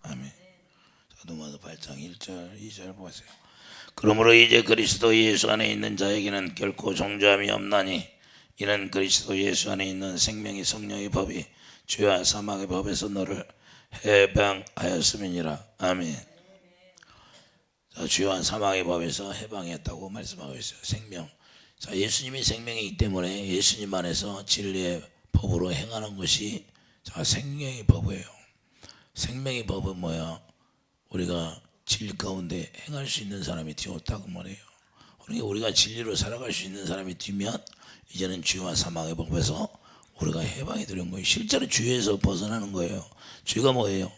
아멘. 자, 로마서 8장 1절 2절 보세요. 그러므로 이제 그리스도 예수 안에 있는 자에게는 결코 정죄함이 없나니 이는 그리스도 예수 안에 있는 생명의 성령의 법이 죄와 사망의 법에서 너를 해방하였음이니라. 아멘. 자, 죄와 사망의 법에서 해방했다고 말씀하고 있어요. 생명. 자, 예수님이 생명이기 때문에 예수님 안에서 진리의 법으로 행하는 것이 자, 생명의 법이에요. 생명의 법은 뭐야? 우리가 진리 가운데 행할 수 있는 사람이 되었다고 말해요. 그러니까 우리가 진리로 살아갈 수 있는 사람이 되면 이제는 죄와 사망의 법에서 우리가 해방이 되는 거예요. 실제로 죄에서 벗어나는 거예요. 죄가 뭐예요?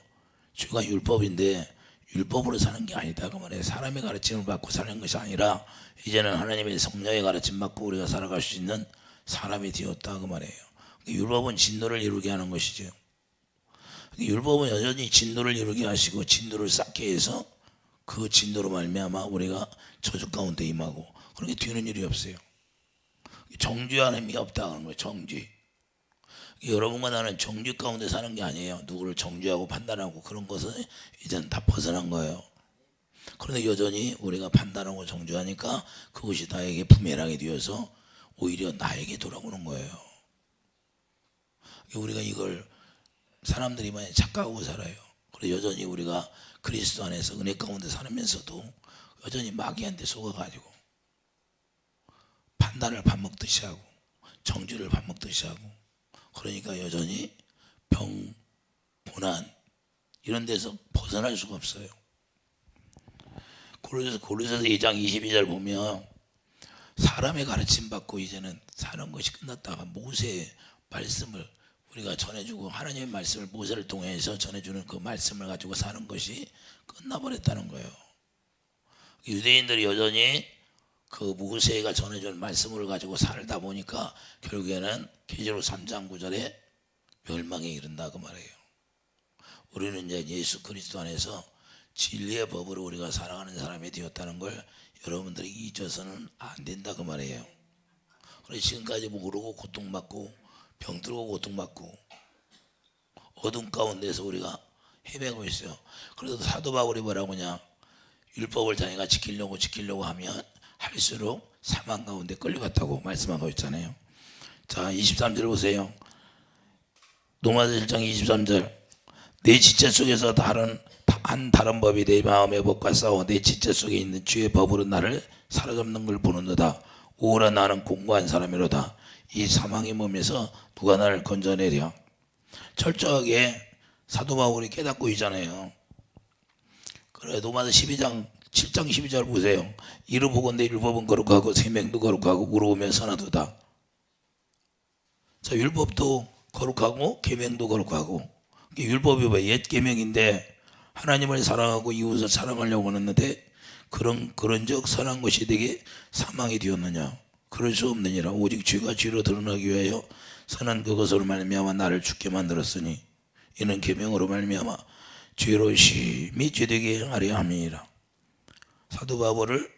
죄가 율법인데 율법으로 사는 게 아니다 그 말이에요. 사람의 가르침을 받고 사는 것이 아니라 이제는 하나님의 성령의 가르침 받고 우리가 살아갈 수 있는 사람이 되었다 그 말이에요. 율법은 진노를 이루게 하는 것이죠. 율법은 여전히 진노를 이루게 하시고 진노를 쌓게 해서 그 진노로 말미암아 우리가 저주 가운데 임하고 그렇게 되는 일이 없어요. 정죄하는 힘이 없다는 거예요. 정죄. 여러분과 나는 정죄 가운데 사는 게 아니에요. 누구를 정죄하고 판단하고 그런 것은 이제는 다 벗어난 거예요. 그런데 여전히 우리가 판단하고 정죄하니까 그것이 나에게 부메랑이 되어서 오히려 나에게 돌아오는 거예요. 우리가 이걸 사람들이 많이 착각하고 살아요. 그래서 여전히 우리가 그리스도 안에서 은혜 가운데 살면서도 여전히 마귀한테 속아가지고 판단을 밥 먹듯이 하고 정죄를 밥 먹듯이 하고 그러니까 여전히 병, 고난 이런 데서 벗어날 수가 없어요. 고린도서 2장 22절 보면 사람의 가르침 받고 이제는 사는 것이 끝났다가 모세의 말씀을 우리가 전해주고 하나님의 말씀을 모세를 통해서 전해주는 그 말씀을 가지고 사는 것이 끝나버렸다는 거예요. 유대인들이 여전히 그 모세가 전해준 말씀을 가지고 살다 보니까 결국에는 계시록 3장 9절에 멸망에 이른다 그 말이에요. 우리는 이제 예수 그리스도 안에서 진리의 법으로 우리가 살아가는 사람이 되었다는 걸 여러분들이 잊어서는 안 된다 그 말이에요. 그래서 지금까지 모르고 고통받고 병들고 고통받고 어둠 가운데서 우리가 헤매고 있어요. 그래도 사도 바울이 뭐라고 하냐? 율법을 자기가 지키려고 하면 할수록 사망 가운데 끌려갔다고 말씀하고 있잖아요. 자, 23절 보세요. 로마서 1장 23절. 내 지체 속에서 다른 법이 내 마음의 법과 싸워 내 지체 속에 있는 죄의 법으로 나를 사로잡는 걸 보는도다. 오라 나는 공고한 사람이로다. 이 사망의 몸에서 누가 나를 건져내랴. 철저하게 사도 바울이 깨닫고 있잖아요. 그래 로마서 12장 7장 12절 보세요. 이를 보건대 율법은 거룩하고 생명도 거룩하고 물어보면 선하도다. 자, 율법도 거룩하고 계명도 거룩하고 율법이 왜 옛 계명인데 하나님을 사랑하고 이웃을 사랑하려고 하는데 그런즉 선한 것이 되게 사망이 되었느냐? 그럴 수 없느니라. 오직 죄가 죄로 드러나기 위하여 선한 그것으로 말미암아 나를 죽게 만들었으니 이는 계명으로 말미암아 죄로 심히 죄되게 하려 함이니라. 사도 바울을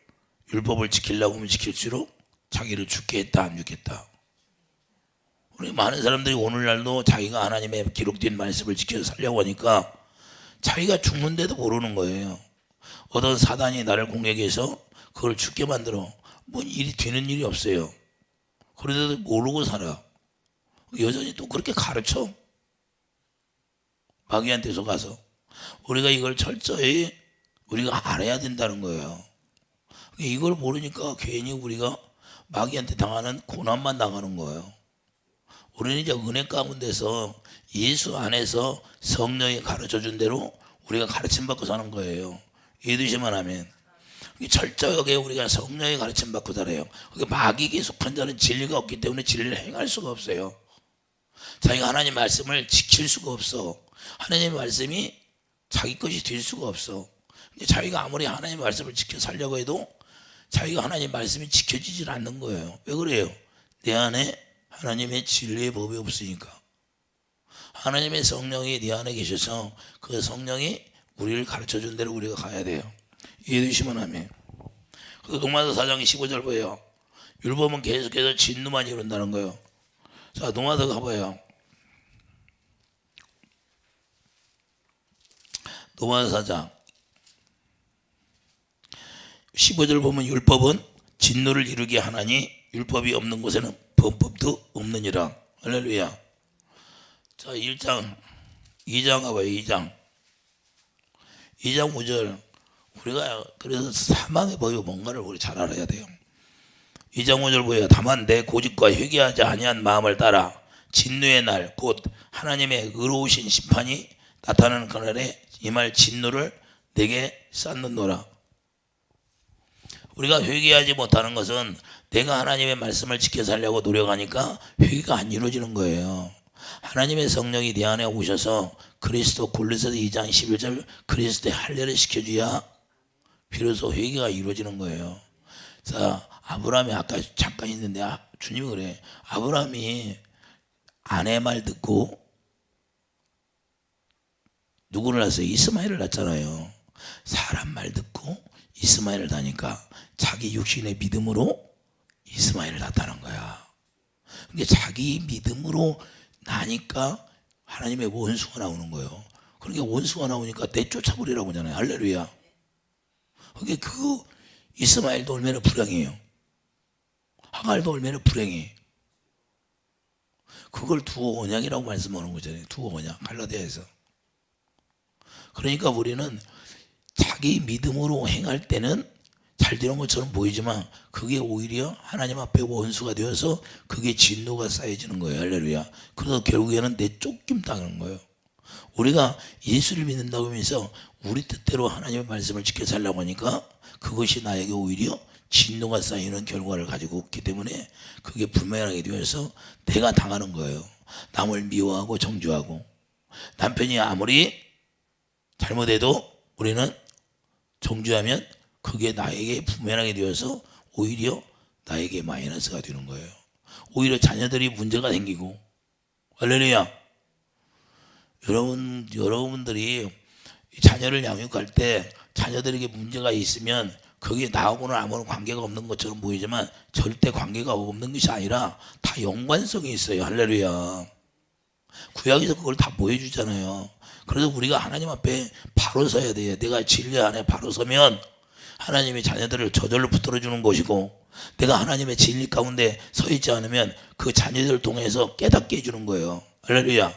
율법을 지키려고 하면 지킬수록 자기를 죽게 했다 안 죽겠다. 우리 많은 사람들이 오늘날도 자기가 하나님의 기록된 말씀을 지켜서 살려고 하니까 자기가 죽는데도 모르는 거예요. 어떤 사단이 나를 공격해서 그걸 죽게 만들어. 뭐 일이 되는 일이 없어요. 그런데도 모르고 살아. 여전히 또 그렇게 가르쳐. 마귀한테 속아서. 우리가 이걸 철저히 우리가 알아야 된다는 거예요. 이걸 모르니까 괜히 우리가 마귀한테 당하는 고난만 당하는 거예요. 우리는 이제 은혜 가운데서 예수 안에서 성령이 가르쳐준 대로 우리가 가르침 받고 사는 거예요. 이해되시면 하면 철저하게 우리가 성령의 가르침 받고 살아요. 마귀에게 속한 자는 진리가 없기 때문에 진리를 행할 수가 없어요. 자기가 하나님 말씀을 지킬 수가 없어. 하나님 말씀이 자기 것이 될 수가 없어. 근데 자기가 아무리 하나님 말씀을 지켜 살려고 해도 자기가 하나님 말씀이 지켜지질 않는 거예요. 왜 그래요? 내 안에 하나님의 진리의 법이 없으니까. 하나님의 성령이 내 안에 계셔서 그 성령이 우리를 가르쳐준 대로 우리가 가야 돼요. 이해되시면 하면. 그래서 로마서 4장 15절 보여요. 율법은 계속해서 진노만 이룬다는 거예요. 자, 로마서 가봐요. 로마서 4장 15절 보면 율법은 진노를 이루게 하나니 율법이 없는 곳에는 범법도 없느니라. 할렐루야. 자, 1장 2장 가봐요. 2장 5절. 우리가 그래서 사망의 법이 뭔가를 우리 잘 알아야 돼요. 2장 5절 보여요. 다만 내 고집과 회개하지 아니한 마음을 따라 진노의 날 곧 하나님의 의로우신 심판이 나타나는 그날에 임할 진노를 내게 쌓는노라. 우리가 회개하지 못하는 것은 내가 하나님의 말씀을 지켜 살려고 노력하니까 회개가 안 이루어지는 거예요. 하나님의 성령이 내 안에 오셔서 그리스도 골로새서 2장 11절 그리스도의 할례를 시켜줘야 비로소 회개가 이루어지는 거예요. 자, 아브라함이 아까 잠깐 있는데 주님이 그래. 아브라함이 아내 말 듣고 누구를 낳았어요? 이스마엘을 낳았잖아요. 사람 말 듣고 이스마엘을 낳으니까 자기 육신의 믿음으로 이스마엘을 낳았다는 거야. 근데 자기 믿음으로 나니까 하나님의 원수가 나오는 거예요. 그러니까 원수가 나오니까 내쫓아버리라고 하잖아요. 할렐루야. 그러니까 그 이스마엘도 얼마나 불행해요. 하갈도 얼마나 불행해. 그걸 두어 언약이라고 말씀하는 거잖아요. 두어 언약 갈라디아에서. 그러니까 우리는 자기 믿음으로 행할 때는 잘 되는 것처럼 보이지만 그게 오히려 하나님 앞에 원수가 되어서 그게 진노가 쌓여지는 거예요. 할렐루야. 그래서 결국에는 내쫓김 당하는 거예요. 우리가 예수를 믿는다고 하면서 우리 뜻대로 하나님의 말씀을 지켜 살려고 하니까 그것이 나에게 오히려 진노가 쌓이는 결과를 가지고 있기 때문에 그게 불명하게 되어서 내가 당하는 거예요. 남을 미워하고 정죄하고 남편이 아무리 잘못해도 우리는 정죄하면 그게 나에게 부메랑이 되어서 오히려 나에게 마이너스가 되는 거예요. 오히려 자녀들이 문제가 생기고. 할렐루야. 여러분들이 자녀를 양육할 때 자녀들에게 문제가 있으면 그게 나하고는 아무런 관계가 없는 것처럼 보이지만 절대 관계가 없는 것이 아니라 다 연관성이 있어요. 할렐루야. 구약에서 그걸 다 보여주잖아요. 그래서 우리가 하나님 앞에 바로 서야 돼요. 내가 진리 안에 바로 서면 하나님이 자녀들을 저절로 붙들어주는 것이고, 내가 하나님의 진리 가운데 서 있지 않으면 그 자녀들을 통해서 깨닫게 해주는 거예요. 할렐루야.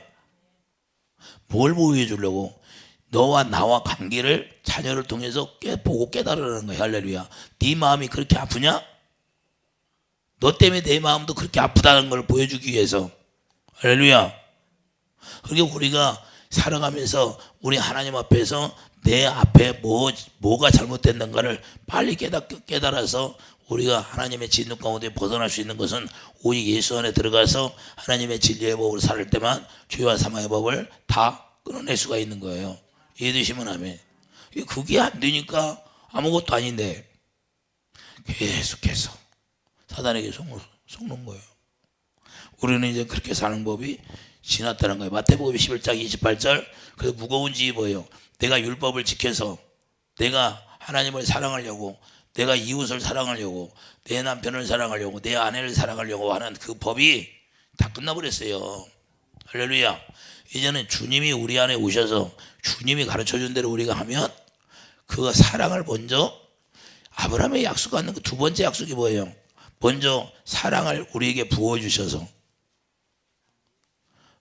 뭘 보여주려고? 너와 나와 관계를 자녀를 통해서 보고 깨달으라는 거예요. 할렐루야. 네 마음이 그렇게 아프냐? 너 때문에 내 마음도 그렇게 아프다는 걸 보여주기 위해서. 할렐루야. 그러니까 우리가 살아가면서 우리 하나님 앞에서 내 앞에 뭐가 잘못됐는가를 빨리 깨달아서 우리가 하나님의 진노 가운데 벗어날 수 있는 것은 오직 예수 안에 들어가서 하나님의 진리의 법으로 살 때만 죄와 사망의 법을 다 끊어낼 수가 있는 거예요. 이해되시면 아멘. 그게 안 되니까 아무것도 아닌데 계속해서 사단에게 속는 거예요. 우리는 이제 그렇게 사는 법이 지났다는 거예요. 마태복음 11장 28절. 그래서 무거운 짐이 뭐예요? 내가 율법을 지켜서 내가 하나님을 사랑하려고, 내가 이웃을 사랑하려고, 내 남편을 사랑하려고, 내 아내를 사랑하려고 하는 그 법이 다 끝나버렸어요. 할렐루야. 이제는 주님이 우리 안에 오셔서 주님이 가르쳐준 대로 우리가 하면 그 사랑을 먼저, 아브라함의 약속하는 그 두 번째 약속이 뭐예요? 먼저 사랑을 우리에게 부어주셔서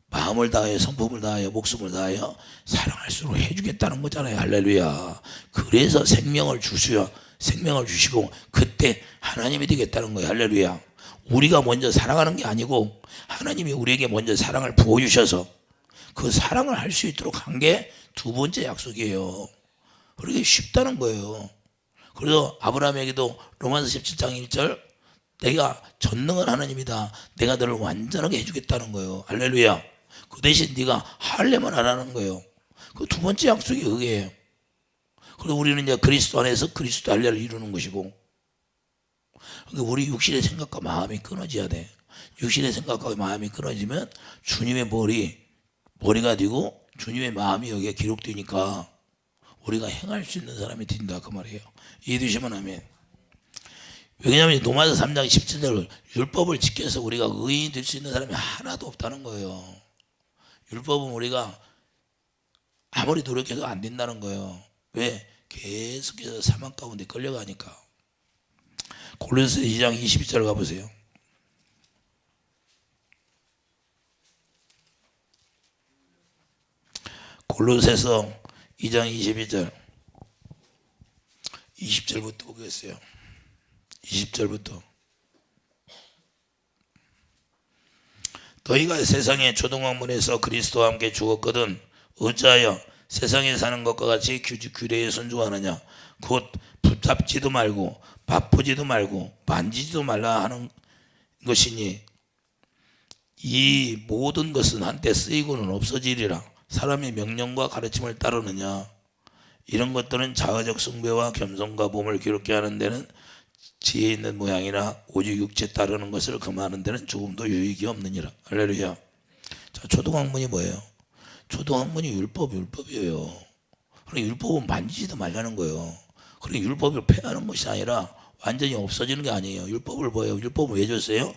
마음을 다하여 성품을 다하여 목숨을 다하여 사랑할수록 해주겠다는 거잖아요. 할렐루야. 그래서 생명을 주시고 그때 하나님이 되겠다는 거예요. 할렐루야. 우리가 먼저 사랑하는 게 아니고 하나님이 우리에게 먼저 사랑을 부어주셔서 그 사랑을 할 수 있도록 한 게 두 번째 약속이에요. 그러게 쉽다는 거예요. 그래서 아브라함에게도 로마서 17장 1절, 내가 전능한 하나님이다, 내가 너를 완전하게 해주겠다는 거예요. 할렐루야. 그 대신 네가 할례만 하라는 거예요. 그 두 번째 약속이 그게예요. 그리고 우리는 이제 그리스도 안에서 그리스도 할례를 이루는 것이고, 그러니까 우리 육신의 생각과 마음이 끊어져야 돼. 육신의 생각과 마음이 끊어지면 주님의 머리가 되고 주님의 마음이 여기에 기록되니까 우리가 행할 수 있는 사람이 된다 그 말이에요. 이해되시면 아멘. 왜냐하면 로마서 3장 17절 율법을 지켜서 우리가 의인이 될 수 있는 사람이 하나도 없다는 거예요. 율법은 우리가 아무리 노력해도 안 된다는 거예요. 왜? 계속해서 사망 가운데 끌려가니까. 골로새 2장 22절 가보세요. 골로새서 2장 22절 20절부터 보겠어요. 20절부터 너희가 세상의 초등학문에서 그리스도와 함께 죽었거든 어찌하여 세상에 사는 것과 같이 규례에 순종하느냐. 곧 붙잡지도 말고 바쁘지도 말고 만지지도 말라 하는 것이니 이 모든 것은 한때 쓰이고는 없어지리라. 사람의 명령과 가르침을 따르느냐. 이런 것들은 자의적 숭배와 겸손과 몸을 기롭게 하는 데는 지혜 있는 모양이나 오직 육체 따르는 것을 금하는 데는 조금도 유익이 없느니라. 할렐루야. 자, 초등학문이 뭐예요? 초등학문이 율법이에요. 그러니까 율법은 만지지도 말라는 거예요. 그러니까 율법을 폐하는 것이 아니라 완전히 없어지는 게 아니에요. 율법을 뭐예요? 율법을 왜 줬어요?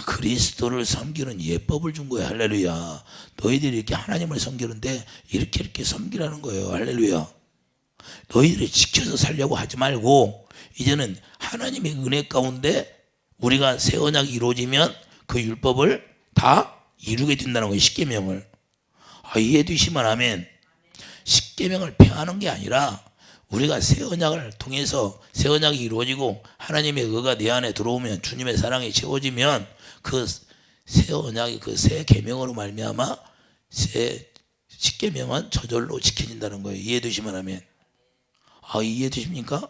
그리스도를 섬기는 예법을 준 거예요. 할렐루야. 너희들이 이렇게 하나님을 섬기는데 이렇게 섬기라는 거예요. 할렐루야. 너희들이 지켜서 살려고 하지 말고 이제는 하나님의 은혜 가운데 우리가 새 언약이 이루어지면 그 율법을 다 이루게 된다는 거예요. 십계명을. 이해해 주시면 아멘. 십계명을 폐하는 게 아니라 우리가 새 언약을 통해서 새 언약이 이루어지고 하나님의 의가 내 안에 들어오면 주님의 사랑이 채워지면 그 새 언약이 그 새 계명으로 말미암아 새 십계명은 저절로 지켜진다는 거예요. 이해해 주시면 아멘. 이해해 주십니까?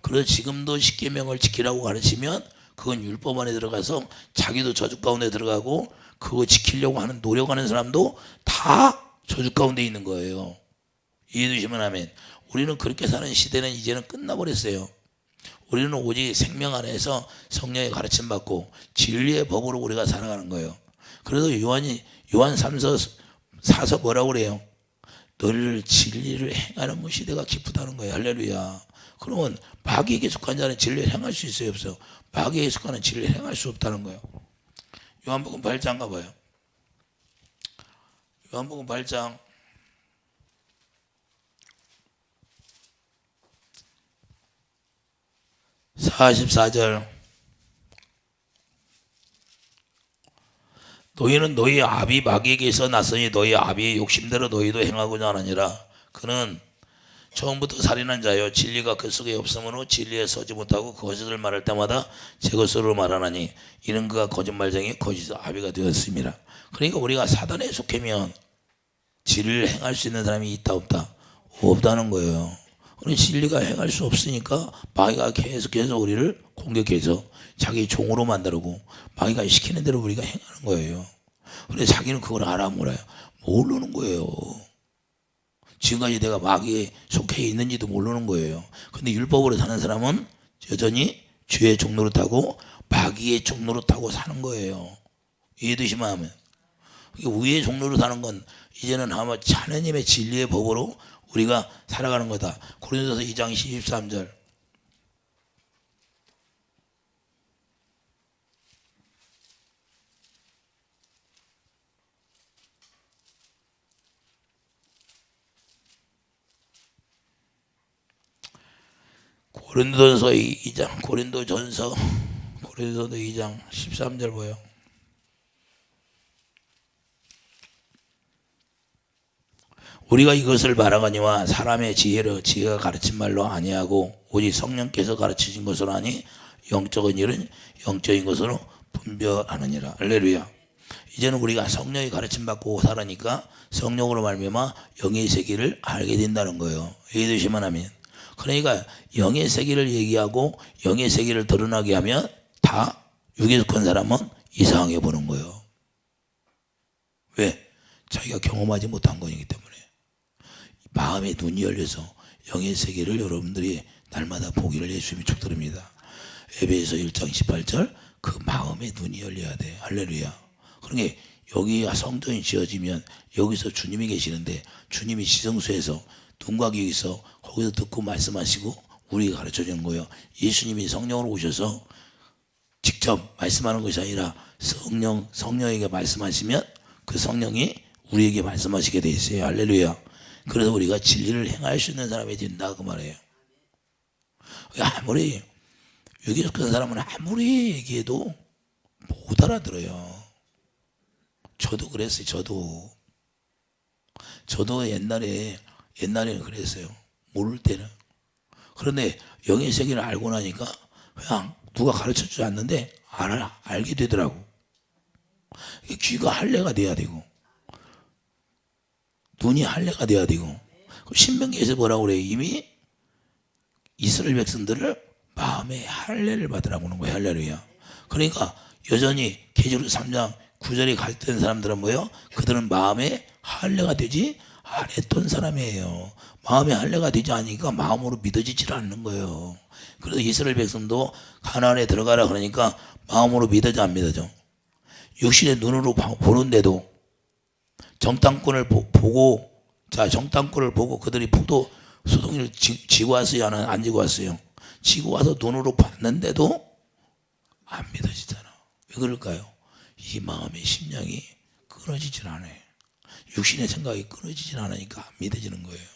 그래서 지금도 십계명을 지키라고 가르치면 그건 율법 안에 들어가서 자기도 저주 가운데 들어가고 그거 지키려고 하는 노력하는 사람도 다 저주 가운데 있는 거예요. 이해해 주시면 아멘. 우리는 그렇게 사는 시대는 이제는 끝나버렸어요. 우리는 오직 생명 안에서 성령의 가르침 받고 진리의 법으로 우리가 살아가는 거예요. 그래서 요한 3서 4서 뭐라고 그래요? 너를 진리를 행하는 시대가 기쁘다는 거예요. 할렐루야. 그러면 마귀에게 속한 자는 진리를 행할 수 있어요? 없어요? 마귀에게 속하는 진리를 행할 수 없다는 거예요. 요한복음 8장 가봐요. 요한복음 8장 44절 너희는 너희 아비 마귀에게서 났으니 너희 아비의 욕심대로 너희도 행하고자 하느니라. 그는 처음부터 살인한 자요 진리가 그 속에 없으므로 진리에 서지 못하고 거짓을 말할 때마다 제 것으로 말하나니 이는 그가 거짓말쟁이 거짓 아비가 되었습니다. 그러니까 우리가 사단에 속하면 진리를 행할 수 있는 사람이 있다 없다? 없다는 거예요. 진리가 행할 수 없으니까 마귀가 계속해서 우리를 공격해서 자기 종으로 만들고 마귀가 시키는 대로 우리가 행하는 거예요. 그런데 자기는 그걸 알아 몰라요. 모르는 거예요. 지금까지 내가 마귀에 속해 있는지도 모르는 거예요. 근데 율법으로 사는 사람은 여전히 죄의 종로를 타고 마귀의 종로를 타고 사는 거예요. 이해되시면 하면. 위의 종로로 사는 건 이제는 아마 하나님의 진리의 법으로 우리가 살아가는 거다. 고린도서 2장 13절 고린도전서 2장 13절 보여. 우리가 이것을 말하거니와 사람의 지혜가 가르친 말로 아니하고 오직 성령께서 가르치신 것으로 하니 영적인 일은 영적인 것으로 분별하느니라. 할렐루야. 이제는 우리가 성령의 가르침 받고 살아니까 성령으로 말미암아 영의 세계를 알게 된다는 거예요. 이해되시면 아멘. 그러니까 영의 세계를 얘기하고 영의 세계를 드러나게 하면 다 육에 속한 사람은 이상하게 보는 거예요. 왜? 자기가 경험하지 못한 거이기 때문에. 마음의 눈이 열려서 영의 세계를 여러분들이 날마다 보기를 예수님이 축드립니다. 에베소 1장 18절 그 마음의 눈이 열려야 돼. 할렐루야. 그러니까 여기가 성전이 지어지면 여기서 주님이 계시는데 주님이 지성소에서 눈과 귀 있어 거기서 듣고 말씀하시고 우리가 가르쳐 주는 거예요. 예수님이 성령으로 오셔서 직접 말씀하는 것이 아니라 성령에게 말씀하시면 그 성령이 우리에게 말씀하시게 돼 있어요. 할렐루야. 그래서 우리가 진리를 행할 수 있는 사람이 된다 그 말이에요. 아무리 육에 속한 사람은 아무리 얘기해도 못 알아들어요. 저도 그랬어요. 저도 옛날에는 그랬어요. 모를 때는. 그런데 영의 세계를 알고 나니까 그냥 누가 가르쳐 주지 않는데 알게 되더라고. 귀가 할례가 돼야 되고 눈이 할례가 돼야 되고. 신명기에서 뭐라고 그래요? 이미 이스라엘 백성들을 마음의 할례를 받으라고 하는 거예요. 할렐루야. 그러니까 여전히 계시록 3장 9절에 갈등된 사람들은 뭐예요? 그들은 마음의 할례가 되지 않았던 사람이에요. 마음의 할례가 되지 않으니까 마음으로 믿어지질 않는 거예요. 그래서 이스라엘 백성도 가나안에 들어가라 그러니까 마음으로 믿어져 안 믿어져? 육신의 눈으로 보는데도 정탐꾼을 보고, 자, 정탐꾼을 보고 그들이 포도 소송이를 지고 왔어요? 안 지고 왔어요? 지고 와서 눈으로 봤는데도 안 믿어지잖아. 왜 그럴까요? 이 마음의 심령이 끊어지질 않아요. 육신의 생각이 끊어지질 않으니까 안 믿어지는 거예요.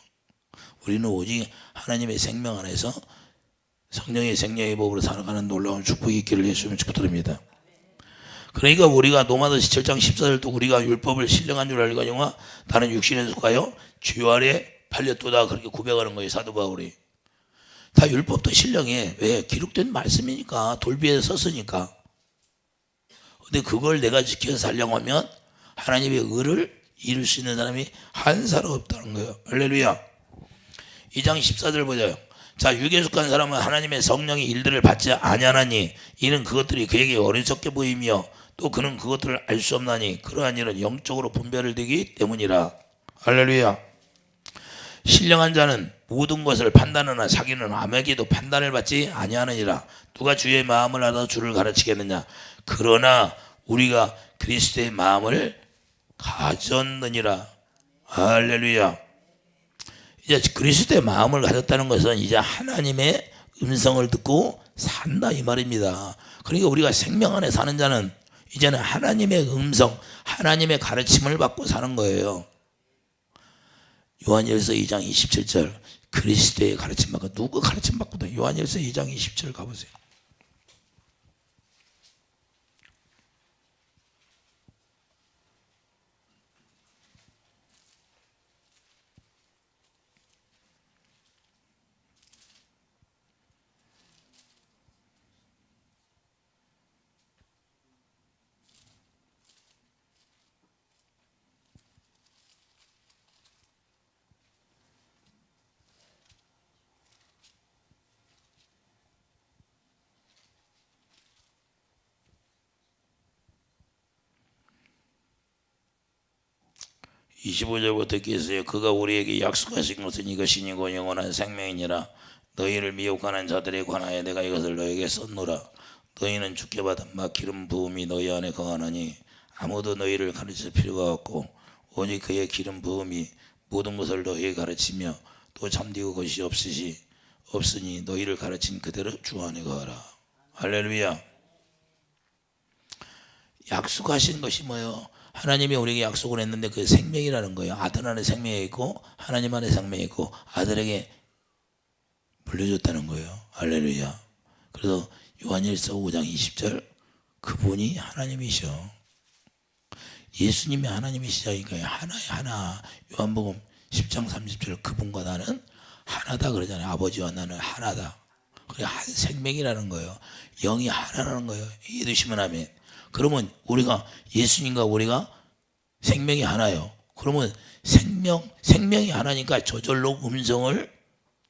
우리는 오직 하나님의 생명 안에서 성령의 생명의 법으로 살아가는 놀라운 축복이 있기를 예수님을 축복드립니다. 그러니까 우리가 로마서 7장 14절도 우리가 율법을 신령한 줄 알거니와 나는 육신에 속하여 주 아래 팔렸도다 그렇게 고백하는 거예요. 사도 바울이. 다 율법도 신령해. 왜? 기록된 말씀이니까. 돌비에 섰으니까. 근데 그걸 내가 지켜서 살려고 하면 하나님의 의를 이룰 수 있는 사람이 한 사람 없다는 거예요. 할렐루야. 2장 14절 보자요. 자, 육에 속한 사람은 하나님의 성령의 일들을 받지 아니하나니 이는 그것들이 그에게 어리석게 보이며 또 그는 그것들을 알 수 없나니 그러한 일은 영적으로 분별되기 때문이라. 할렐루야. 신령한 자는 모든 것을 판단하나 자기는 아무에게도 판단을 받지 아니하느니라. 누가 주의 마음을 알아 주를 가르치겠느냐. 그러나 우리가 그리스도의 마음을 가졌느니라. 할렐루야. 이제 그리스도의 마음을 가졌다는 것은 이제 하나님의 음성을 듣고 산다 이 말입니다. 그러니까 우리가 생명 안에 사는 자는 이제는 하나님의 음성, 하나님의 가르침을 받고 사는 거예요. 요한일서 2장 27절 그리스도의 가르침 받고 누구 가르침 받고도 요한일서 2장 20절 가보세요. 25절부터 이렇게 했어요. 그가 우리에게 약속하신 것은 이것이니고 영원한 생명이니라. 너희를 미혹하는 자들에 관하여 내가 이것을 너희에게 썼노라. 너희는 주께 받은 막 기름 부음이 너희 안에 거하나니 아무도 너희를 가르칠 필요가 없고 오직 그의 기름 부음이 모든 것을 너희에게 가르치며 또 잠디고 것이 없으니 너희를 가르친 그대로 주 안에 거하라. 할렐루야. 약속하신 것이 뭐예요? 하나님이 우리에게 약속을 했는데 그 생명이라는 거예요. 아들 안에 생명이 있고 하나님 안에 생명이 있고 아들에게 물려줬다는 거예요. 할렐루야. 그래서 요한일서 5장 20절 그분이 하나님이셔. 예수님이 하나님이시자니까요. 하나에 하나. 요한복음 10장 30절 그분과 나는 하나다 그러잖아요. 아버지와 나는 하나다. 그게 한 생명이라는 거예요. 영이 하나라는 거예요. 이해되시면 아멘. 그러면 우리가 예수님과 우리가 생명이 하나요. 그러면 생명이 하나니까 저절로 음성을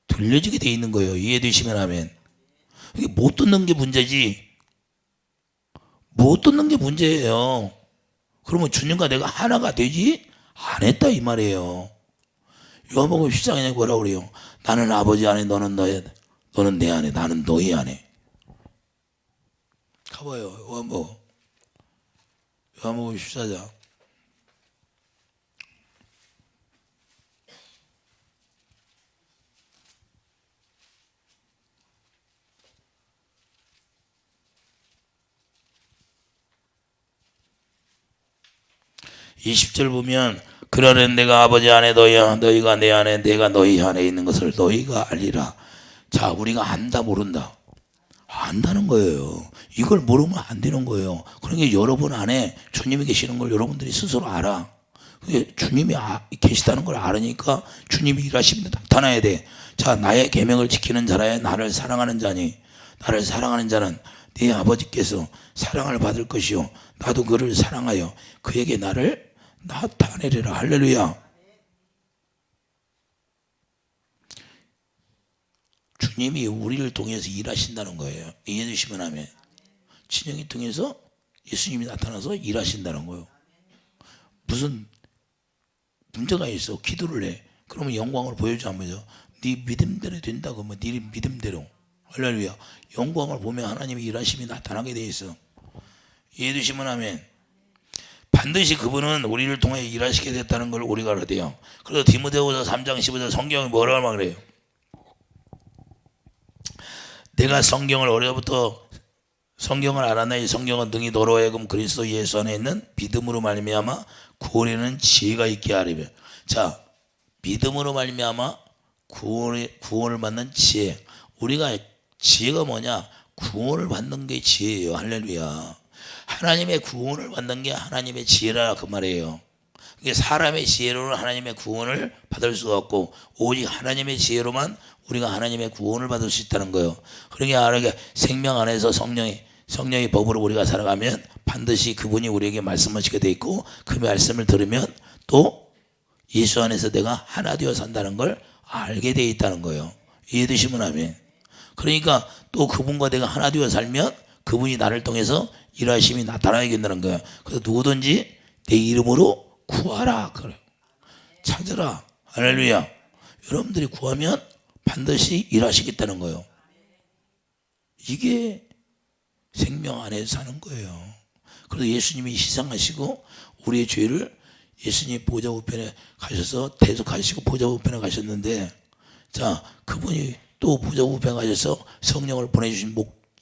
들려지게 돼 있는 거예요. 이해되시면 아멘. 이게 못 듣는 게 문제지. 못 듣는 게 문제예요. 그러면 주님과 내가 하나가 되지 않았다 이 말이에요. 요한복음 10장에 뭐라고 그래요? 나는 아버지 안에 너는 내 안에 나는 너희 안에. 가봐요. 요한복음 14장 20절 보면 그러는 내가 아버지 안에 너희가 내 안에 내가 너희 안에 있는 것을 너희가 알리라. 자, 우리가 안다 모른다. 안다는 거예요. 이걸 모르면 안 되는 거예요. 그러니까 여러분 안에 주님이 계시는 걸 여러분들이 스스로 알아. 주님이 계시다는 걸 알으니까 주님이 일하시면 나타나야 돼. 자, 나의 계명을 지키는 자라야 나를 사랑하는 자니, 나를 사랑하는 자는 네 아버지께서 사랑을 받을 것이요 나도 그를 사랑하여 그에게 나를 나타내리라. 할렐루야. 주님이 우리를 통해서 일하신다는 거예요. 이해되시면 하면 친형이 통해서 예수님이 나타나서 일하신다는 거예요. 무슨 문제가 있어 기도를 해. 그러면 영광을 보여줘 안 보여줘? 네 믿음대로 된다고 하면 네 믿음대로. 할렐루야. 영광을 보면 하나님의 일하심이 나타나게 돼 있어. 이해되시면 하면 반드시 그분은 우리를 통해 일하시게 됐다는 걸 우리가 알아야 돼요. 그래서 디모데후서 3장 15절 성경이 뭐라고 말해요? 내가 성경을 어려부터 성경을 알았나니 성경은 능히 너로 하여금 그리스도 예수 안에 있는 믿음으로 말미암아 구원에는 지혜가 있게 하리며. 자, 믿음으로 말미암아 구원을 받는 지혜. 우리가 지혜가 뭐냐? 구원을 받는 게 지혜예요. 할렐루야. 하나님의 구원을 받는 게 하나님의 지혜라 그 말이에요. 사람의 지혜로는 하나님의 구원을 받을 수가 없고 오직 하나님의 지혜로만 우리가 하나님의 구원을 받을 수 있다는 거예요. 그러니까 생명 안에서 성령의 법으로 우리가 살아가면 반드시 그분이 우리에게 말씀하시게 돼 있고 그 말씀을 들으면 또 예수 안에서 내가 하나 되어 산다는 걸 알게 돼 있다는 거예요. 이해되시면 하면. 그러니까 또 그분과 내가 하나 되어 살면 그분이 나를 통해서 일하심이 나타나게 된다는 거예요. 그래서 누구든지 내 이름으로 구하라 그래요. 찾으라. 할렐루야. 여러분들이 구하면 반드시 일하시겠다는 거예요. 이게 생명 안에서 사는 거예요. 그래서 예수님이 희생하시고 우리의 죄를 예수님 보좌 우편에 가셔서 대속하시고 보좌 우편에 가셨는데, 자, 그분이 또 보좌 우편에 가셔서 성령을 보내주신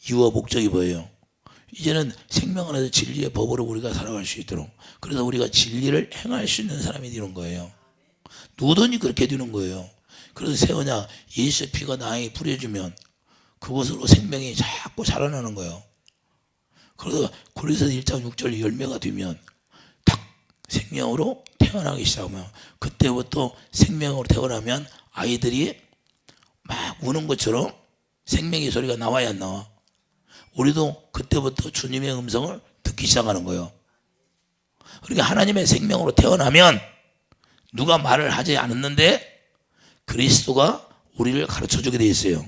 이유와 목적이 뭐예요? 이제는 생명 안에서 진리의 법으로 우리가 살아갈 수 있도록, 그래서 우리가 진리를 행할 수 있는 사람이 되는 거예요. 누구든지 그렇게 되는 거예요. 그래서 세우냐, 예수의 피가 나에게 뿌려주면 그것으로 생명이 자꾸 자라나는 거예요. 그래서 고린도서 1장 6절 열매가 되면 딱 생명으로 태어나기 시작하면, 그때부터 생명으로 태어나면 아이들이 막 우는 것처럼 생명의 소리가 나와야 안 나와? 우리도 그때부터 주님의 음성을 듣기 시작하는 거예요. 그러니까 하나님의 생명으로 태어나면 누가 말을 하지 않았는데 그리스도가 우리를 가르쳐주게 돼 있어요.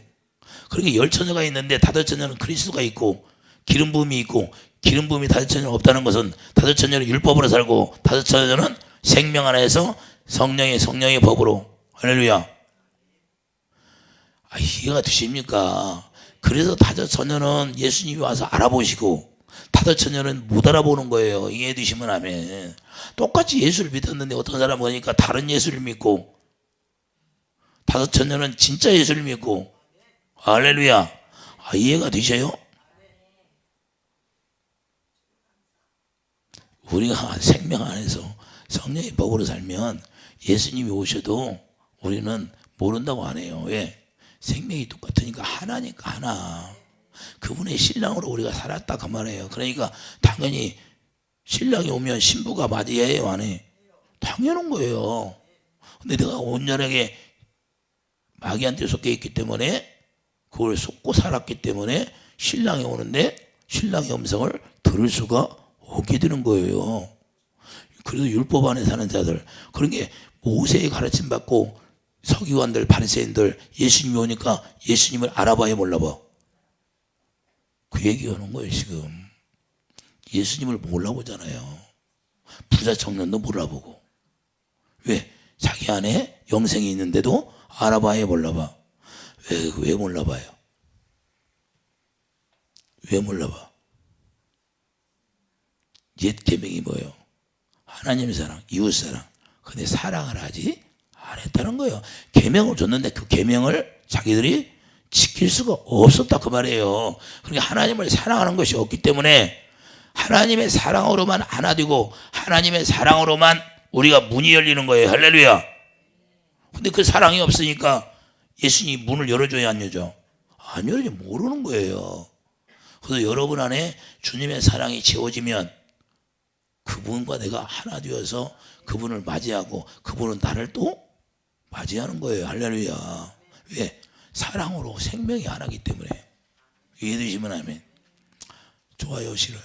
그러니까 10처녀가 있는데 5처녀는 그리스도가 있고 기름 부음이 있고, 기름 부음이 5처녀는 없다는 것은 5처녀는 율법으로 살고 5처녀는 생명 안에서 성령의 법으로. 할렐루야. 이해가 되십니까? 그래서 5처녀는 예수님이 와서 알아보시고 5처녀는 못 알아보는 거예요. 이해해 주시면 아멘. 똑같이 예수를 믿었는데 어떤 사람은 보니까 다른 예수를 믿고, 5처녀는 진짜 예수를 믿고. 할렐루야. 이해가 되셔요? 우리가 생명 안에서 성령의 법으로 살면 예수님이 오셔도 우리는 모른다고 안 해요. 왜? 생명이 똑같으니까 하나니까 하나. 그분의 신랑으로 우리가 살았다 그 말이에요. 그러니까 당연히 신랑이 오면 신부가 맞이해야 해요, 안 해? 당연한 거예요. 근데 내가 온전하게 마귀한테 속해 있기 때문에, 그걸 속고 살았기 때문에 신랑이 오는데 신랑의 음성을 들을 수가 없게 되는 거예요. 그래서 율법 안에 사는 자들, 그러니까 모세의 가르침 받고 서기관들, 바리새인들, 예수님이 오니까 예수님을 알아봐야 몰라봐. 그 얘기하는 거예요. 지금 예수님을 몰라보잖아요. 부자 청년도 몰라보고. 왜? 자기 안에 영생이 있는데도 알아봐야 몰라봐. 왜 몰라봐요? 왜 몰라봐? 옛 계명이 뭐예요? 하나님 사랑, 이웃 사랑. 근데 사랑을 하지 안 했다는 거예요. 계명을 줬는데 그 계명을 자기들이 지킬 수가 없었다 그 말이에요. 그러니까 하나님을 사랑하는 것이 없기 때문에 하나님의 사랑으로만 하나 되고 하나님의 사랑으로만 우리가 문이 열리는 거예요. 할렐루야. 근데 그 사랑이 없으니까 예수님이 문을 열어줘야 안 열죠? 안 열어줘. 모르는 거예요. 그래서 여러분 안에 주님의 사랑이 채워지면 그분과 내가 하나 되어서 그분을 맞이하고 그분은 나를 또 맞이하는 거예요. 할렐루야. 왜? 사랑으로 생명이 하나이기 때문에. 이해되시면 아멘. 좋아요, 싫어요?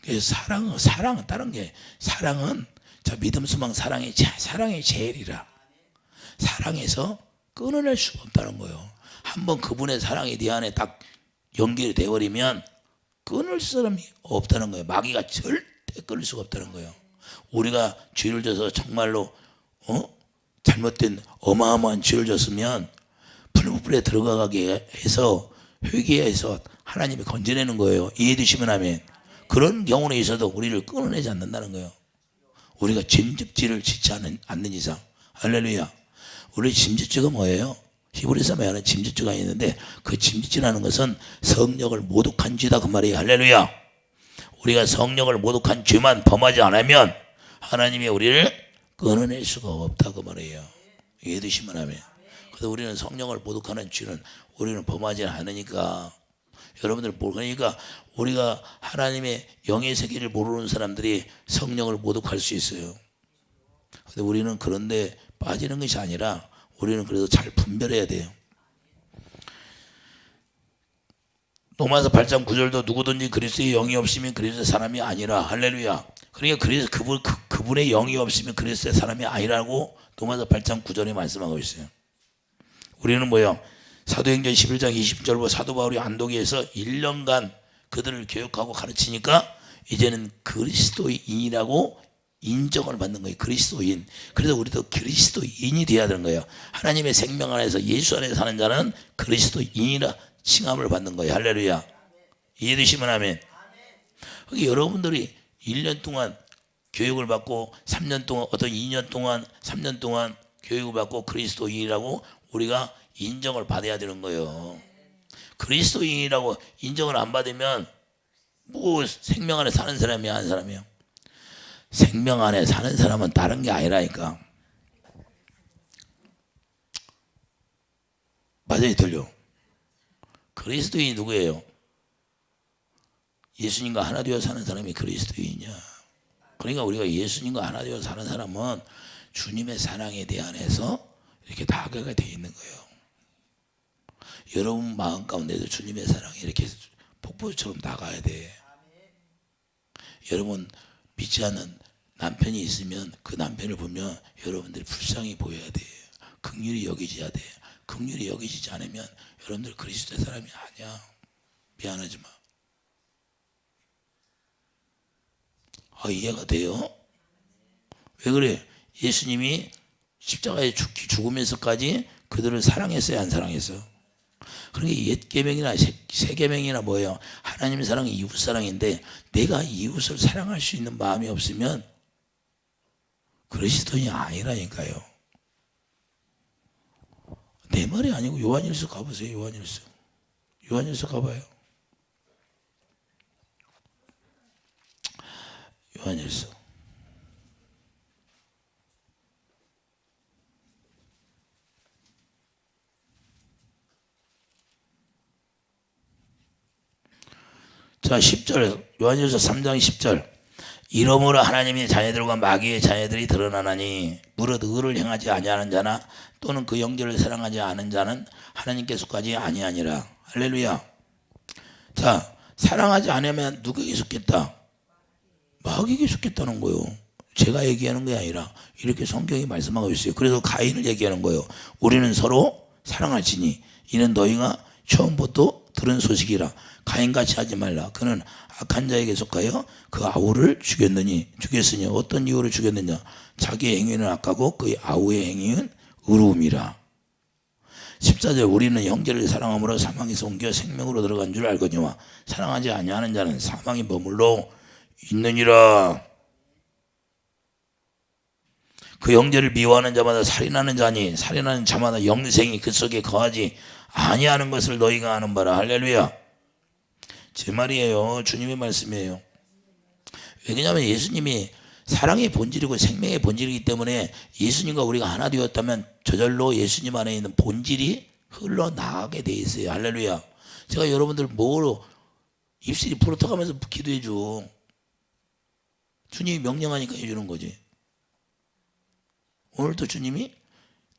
그래서 사랑은 다른 게, 사랑은 자 믿음, 소망, 사랑이 제일이라. 사랑에서 끊어낼 수가 없다는 거예요. 한번 그분의 사랑이 내 안에 딱 연결이 되어버리면 끊을 사람이 없다는 거예요. 마귀가 절대 끊을 수가 없다는 거예요. 우리가 죄를 져서 정말로 잘못된 어마어마한 죄를 졌으면 풀무불에 들어가게 해서 회개해서 하나님이 건져내는 거예요. 이해되시면 하면. 그런 경우는 있어도 우리를 끊어내지 않는다는 거예요. 우리가 짐짓질을 짓지 않는 이상. 할렐루야. 우리 짐짓지가 뭐예요? 히브리서 말하는 짐짓지가 있는데 그 짐짓질하는 것은 성령을 모독한 죄다 그 말이에요. 할렐루야. 우리가 성령을 모독한 죄만 범하지 않으면 하나님이 우리를 끊어낼 수가 없다 그 말이에요. 이해되시면 하면. 그래서 우리는 성령을 모독하는 죄는 우리는 범하지 않으니까. 여러분들 모르니까 우리가 하나님의 영의 세계를 모르는 사람들이 성령을 모독할 수 있어요. 근데 우리는 그런데 빠지는 것이 아니라 우리는 그래도 잘 분별해야 돼요. 로마서 8장 9절도 누구든지 그리스도의 영이 없으면 그리스도의 사람이 아니라. 할렐루야. 그러니까 그래서 그분의 영이 없으면 그리스도의 사람이 아니라고 로마서 8장 9절에 말씀하고 있어요. 우리는 뭐요? 사도행전 11장 20절로 사도 바울이 안독에서 1년간 그들을 교육하고 가르치니까 이제는 그리스도인이라고 인정을 받는 거예요. 그리스도인. 그래서 우리도 그리스도인이 되어야 되는 거예요. 하나님의 생명 안에서 예수 안에 사는 자는 그리스도인이라 칭함을 받는 거예요. 할렐루야. 이해되시면 아멘. 그러니까 여러분들이 1년 동안 교육을 받고 3년 동안 어떤 2년 동안 3년 동안 교육을 받고 그리스도인이라고 우리가 인정을 받아야 되는 거예요. 그리스도인이라고 인정을 안 받으면 뭐 생명 안에 사는 사람이야, 한 사람이야? 생명 안에 사는 사람은 다른 게 아니라니까. 맞아요, 들려? 그리스도인이 누구예요? 예수님과 하나 되어 사는 사람이 그리스도인이야. 그러니까 우리가 예수님과 하나 되어 사는 사람은 주님의 사랑에 대한해서 이렇게 다가가 되어 있는 거예요. 여러분 마음 가운데도 주님의 사랑이 이렇게 폭포처럼 나가야 돼. 여러분 믿지 않는 남편이 있으면 그 남편을 보면 여러분들이 불쌍히 보여야 돼. 긍휼히 여기져야 돼. 긍휼히 여기지지 않으면 여러분들 그리스도의 사람이 아니야. 미안하지만. 이해가 돼요? 왜 그래? 예수님이 십자가에 죽으면서까지 그들을 사랑했어요, 안 사랑했어요? 그러니까 옛 계명이나 새 계명이나 뭐예요? 하나님의 사랑이 이웃 사랑인데 내가 이웃을 사랑할 수 있는 마음이 없으면 그리스도인이 아니라니까요. 내 말이 아니고 요한일서 가보세요. 요한일서 가봐요. 요한일서. 자, 10절, 요한일서 3장 10절. 이러므로 하나님의 자녀들과 마귀의 자녀들이 드러나나니 무릇 의를 행하지 아니하는 자나 또는 그 영절을 사랑하지 않은 자는 하나님께 속하지 아니하니라. 할렐루야. 자, 사랑하지 않으면 누구에게 속겠다? 마귀에게 속겠다는 거예요. 제가 얘기하는 게 아니라 이렇게 성경이 말씀하고 있어요. 그래서 가인을 얘기하는 거예요. 우리는 서로 사랑할지니 이는 너희가 처음부터 들은 소식이라. 가인같이 하지 말라. 그는 악한 자에게 속하여 그 아우를 죽였으니 어떤 이유로 죽였느냐? 자기의 행위는 악하고 그의 아우의 행위는 의로움이라. 14절 우리는 형제를 사랑함으로 사망에서 옮겨 생명으로 들어간 줄 알거니와 사랑하지 아니하는 자는 사망에 머물러 있느니라. 그 형제를 미워하는 자마다 살인하는 자니 살인하는 자마다 영생이 그 속에 거하지 아니하는 것을 너희가 아는 바라. 할렐루야. 제 말이에요. 주님의 말씀이에요. 왜냐하면 예수님이 사랑의 본질이고 생명의 본질이기 때문에 예수님과 우리가 하나 되었다면 저절로 예수님 안에 있는 본질이 흘러나가게 돼 있어요. 할렐루야. 제가 여러분들 뭐로 입술이 부르터가면서 기도해 줘. 주님이 명령하니까 해주는 거지. 오늘도 주님이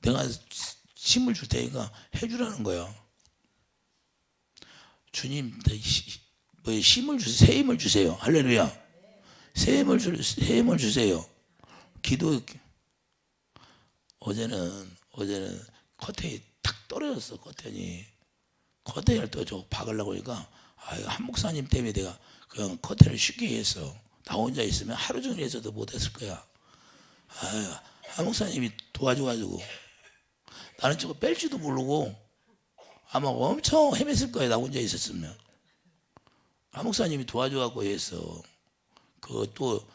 내가 힘을 줄 테니까 해주라는 거야. 주님 힘을 주세요. 새 힘을 주세요. 할렐루야. 새 힘을 주세요. 기도. 어제는 커튼이 탁 떨어졌어. 커튼을 또 저 박으려고 하니까 한 목사님 때문에 내가 그냥 커튼을 쉽게 했어. 나 혼자 있으면 하루 종일 해서도 못했을 거야. 한 목사님이 도와줘가지고 나는 저거 뺄지도 모르고 아마 엄청 헤맸을 거야. 나 혼자 있었으면. 한 목사님이 도와줘갖고 했어. 그것도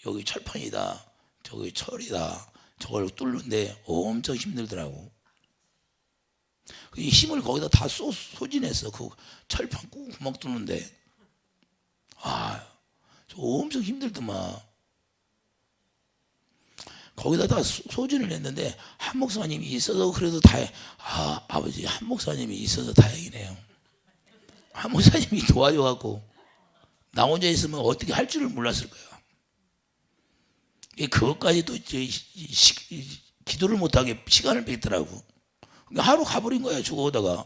여기 철판이다, 저기 철이다, 저걸 뚫는데 엄청 힘들더라고. 이 힘을 거기다 다 소진했어. 그 철판 구멍 뚫는데. 저 엄청 힘들더만. 거기다 다 소진을 했는데 한 목사님이 있어서 그래도 아버지 한 목사님이 있어서 다행이네요. 한 목사님이 도와줘갖고 나 혼자 있으면 어떻게 할 줄을 몰랐을 거야. 그것까지도 기도를 못하게 시간을 뺐더라고. 하루 가버린 거야, 죽어오다가.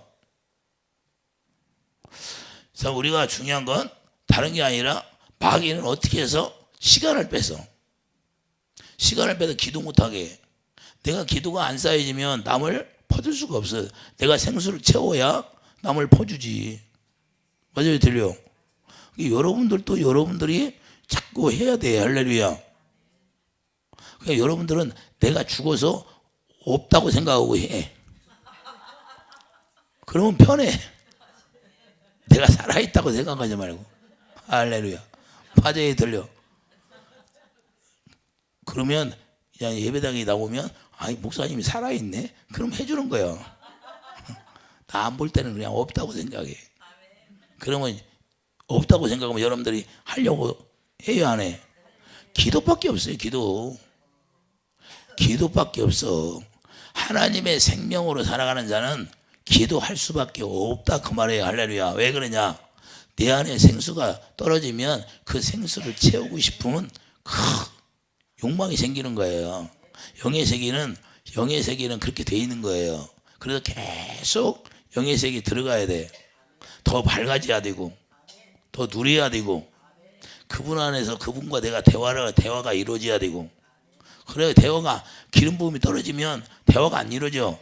그래서 우리가 중요한 건 다른 게 아니라 마귀는 어떻게 해서 시간을 빼서 기도 못하게. 내가 기도가 안 쌓여지면 남을 퍼줄 수가 없어. 내가 생수를 채워야 남을 퍼주지. 맞아요, 들려? 여러분들도 여러분들이 자꾸 해야 돼. 할렐루야. 그러니까 여러분들은 내가 죽어서 없다고 생각하고 해. 그러면 편해. 내가 살아있다고 생각하지 말고. 할렐루야. 화제에 들려. 그러면 그냥 예배당에 나오면 목사님이 살아있네? 그럼 해주는 거야. 나 안 볼 때는 그냥 없다고 생각해. 그러면 없다고 생각하면 여러분들이 하려고 해야 안 해? 기도밖에 없어요. 기도밖에 없어. 하나님의 생명으로 살아가는 자는 기도할 수밖에 없다 그 말이에요. 할렐루야. 왜 그러냐? 내 안에 생수가 떨어지면 그 생수를 채우고 싶으면 욕망이 생기는 거예요. 영의 세계는 그렇게 돼 있는 거예요. 그래서 계속 영의 세계에 들어가야 돼. 더 밝아져야 되고 더 누려야 되고 그분 안에서 그분과 내가 대화가 이루어져야 되고. 그래 대화가 기름 부음이 떨어지면 대화가 안 이루어져.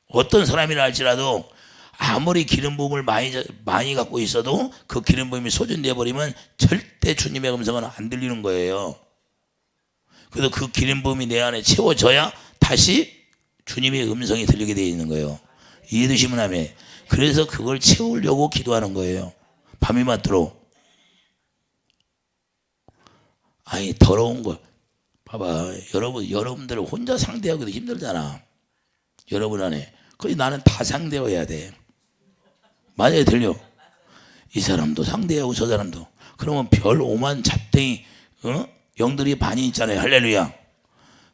어떤 사람이라 할지라도 아무리 기름 부음을 많이 갖고 있어도 그 기름 부음이 소진되어 버리면 절대 주님의 음성은 안 들리는 거예요. 그래서 그 기름 부음이 내 안에 채워져야 다시 주님의 음성이 들리게 되어 있는 거예요. 이해되시면 아멘. 그래서 그걸 채우려고 기도하는 거예요. 밤이 맞도록. 더러운 거 봐봐. 여러분들 혼자 상대하기도 힘들잖아. 여러분 안에. 그래서 나는 다 상대해야 돼. 맞아요, 들려? 이 사람도 상대하고 저 사람도. 그러면 별 오만 잡댕이 영들이 많이 있잖아요. 할렐루야.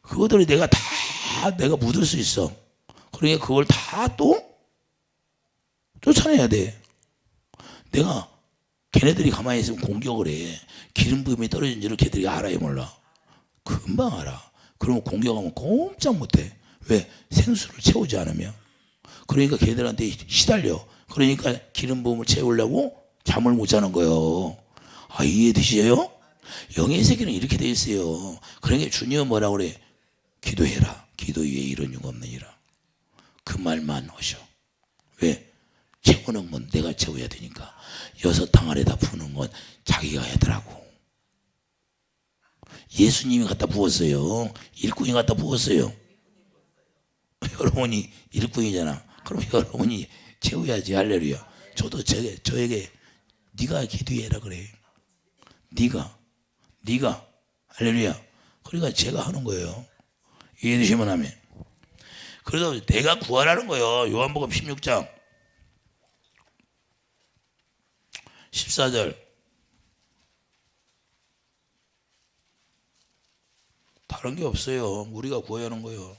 그것들이 내가 묻을 수 있어. 그러니까 그걸 다 또 쫓아내야 돼. 내가 걔네들이 가만히 있으면 공격을 해. 기름 부음이 떨어진 줄을 걔들이 알아요, 몰라? 금방 알아. 그러면 공격하면 꼼짝 못해. 왜? 생수를 채우지 않으면. 그러니까 걔들한테 시달려. 그러니까 기름 부음을 채우려고 잠을 못 자는 거예요. 이해되시죠? 영의 세계는 이렇게 돼 있어요. 그러니까 주님은 뭐라고 그래? 기도해라. 기도 위에 이런 육 없느니라. 그 말만 하셔. 왜? 채우는 건 내가 채워야 되니까. 6탕 아래다 부는 건 자기가 하더라고. 예수님이 갖다 부었어요. 일꾼이 갖다 부었어요. 여러분이 일꾼이잖아. 그럼 여러분이 채워야지. 할렐루야. 저도 저에게 네가 기도해라 그래. 네가 할렐루야. 그러니까 제가 하는 거예요. 이해되시면 아멘. 그래서 내가 구하라는 거예요. 요한복음 16장 14절. 다른 게 없어요. 우리가 구해야 하는 거예요.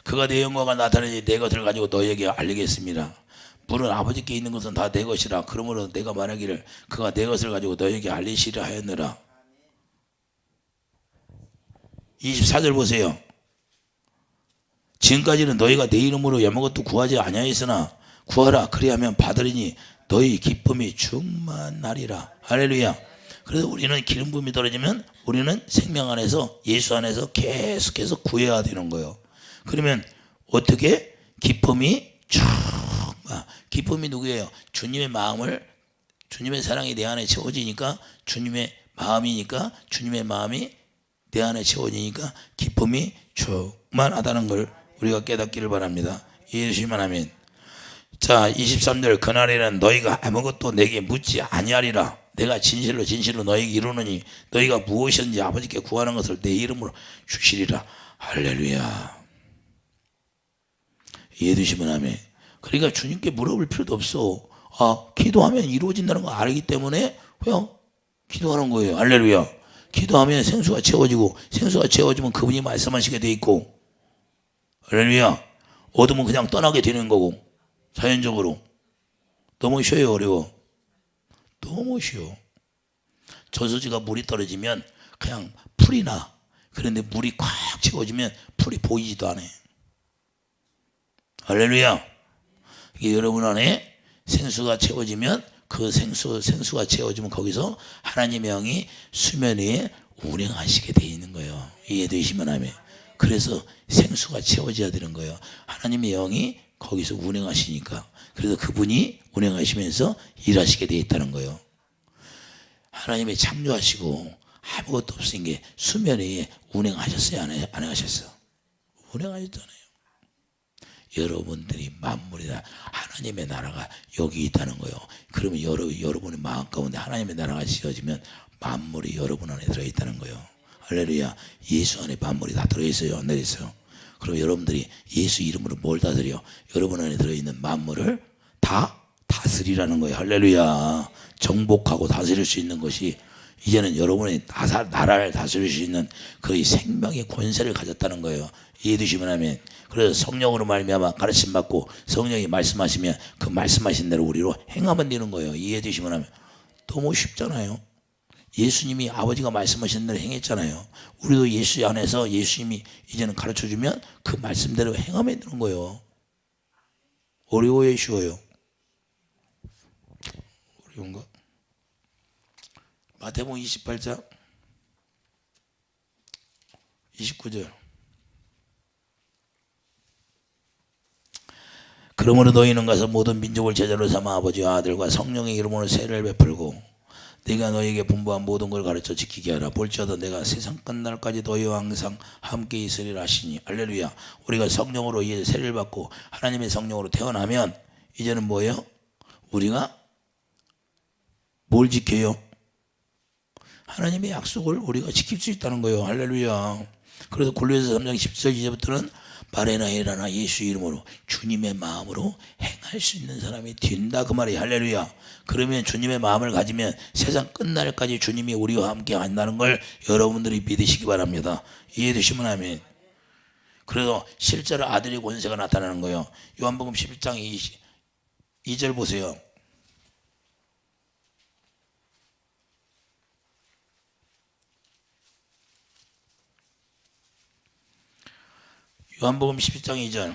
그가 내 영광을 나타내니 내 것을 가지고 너에게 알리겠습니다. 물은 아버지께 있는 것은 다 내 것이라. 그러므로 내가 말하기를 그가 내 것을 가지고 너에게 알리시려 하였느라. 24절 보세요. 지금까지는 너희가 내 이름으로 아무것도 구하지 아니하였으나 구하라 그리하면 받으리니 너희 기쁨이 충만하리라. 할렐루야. 그래서 우리는 기름 부음이 떨어지면 우리는 생명 안에서 예수 안에서 계속해서 구해야 되는 거예요. 그러면 어떻게 기쁨이 기쁨이 누구예요? 주님의 마음을 주님의 사랑이 내 안에 채워지니까 주님의 마음이니까 주님의 마음이 내 안에 채워지니까 기쁨이 충만하다는 걸 우리가 깨닫기를 바랍니다. 이해해 주시면 아멘. 자, 23절 그날에는 너희가 아무것도 내게 묻지 아니하리라. 내가 진실로 진실로 너희에게 이루느니 너희가 무엇이든지 아버지께 구하는 것을 내 이름으로 주시리라. 할렐루야. 이해해 주시면 아멘. 그러니까 주님께 물어볼 필요도 없어. 기도하면 이루어진다는 거 알기 때문에 그냥 기도하는 거예요. 할렐루야. 기도하면 생수가 채워지고 생수가 채워지면 그분이 말씀하시게 돼 있고, 할렐루야. 어두면 그냥 떠나게 되는 거고, 자연적으로. 너무 쉬워요, 어려워? 너무 쉬워. 저수지가 물이 떨어지면 그냥 풀이 나. 그런데 물이 꽉 채워지면 풀이 보이지도 않아요. 할렐루야. 이게 여러분 안에 생수가 채워지면 그 생수가 채워지면 거기서 하나님의 영이 수면 위에 운행하시게 돼 있는 거예요. 이해되시면 하면. 그래서 생수가 채워져야 되는 거예요. 하나님의 영이 거기서 운행하시니까. 그래서 그분이 운행하시면서 일하시게 돼 있다는 거예요. 하나님이 창조하시고 아무것도 없은 게 수면 위에 운행하셨어요? 안 하셨어요? 운행하셨잖아요. 여러분들이 만물이다. 하나님의 나라가 여기 있다는 거예요. 그러면 여러분의 마음 가운데 하나님의 나라가 지어지면 만물이 여러분 안에 들어있다는 거예요. 할렐루야. 예수 안에 만물이 다 들어있어요. 안 들어있어요? 그럼 여러분들이 예수 이름으로 뭘 다스려? 여러분 안에 들어있는 만물을 다 다스리라는 거예요. 할렐루야. 정복하고 다스릴 수 있는 것이 이제는 여러분의 나라를 다스릴 수 있는 거의 생명의 권세를 가졌다는 거예요. 이해되시면 하면. 그래서 성령으로 말미암아 가르침 받고 성령이 말씀하시면 그 말씀하신 대로 우리로 행하면 되는 거예요. 이해되시면 하면. 너무 쉽잖아요. 예수님이 아버지가 말씀하신 대로 행했잖아요. 우리도 예수 안에서 예수님이 이제는 가르쳐주면 그 말씀대로 행하면 되는 거예요. 어려워요, 쉬워요? 어려운가? 마태복음 28장 29절. 그러므로 너희는 가서 모든 민족을 제자로 삼아 아버지와 아들과 성령의 이름으로 세례를 베풀고 내가 너희에게 분부한 모든 걸 가르쳐 지키게 하라. 볼지어다 내가 세상 끝날까지 너희와 항상 함께 있으리라 하시니. 할렐루야. 우리가 성령으로 이제 세례를 받고 하나님의 성령으로 태어나면 이제는 뭐예요? 우리가 뭘 지켜요? 하나님의 약속을 우리가 지킬 수 있다는 거예요. 할렐루야. 그래서 골로새서 3장 10절 이제부터는 말해나 일어나 예수 이름으로 주님의 마음으로 행할 수 있는 사람이 된다 그 말이에요. 할렐루야. 그러면 주님의 마음을 가지면 세상 끝날까지 주님이 우리와 함께 한다는 걸 여러분들이 믿으시기 바랍니다. 이해되시면 아멘. 그래서 실제로 아들의 권세가 나타나는 거예요. 요한복음 11장 2절 보세요. 요한복음 11장 2절.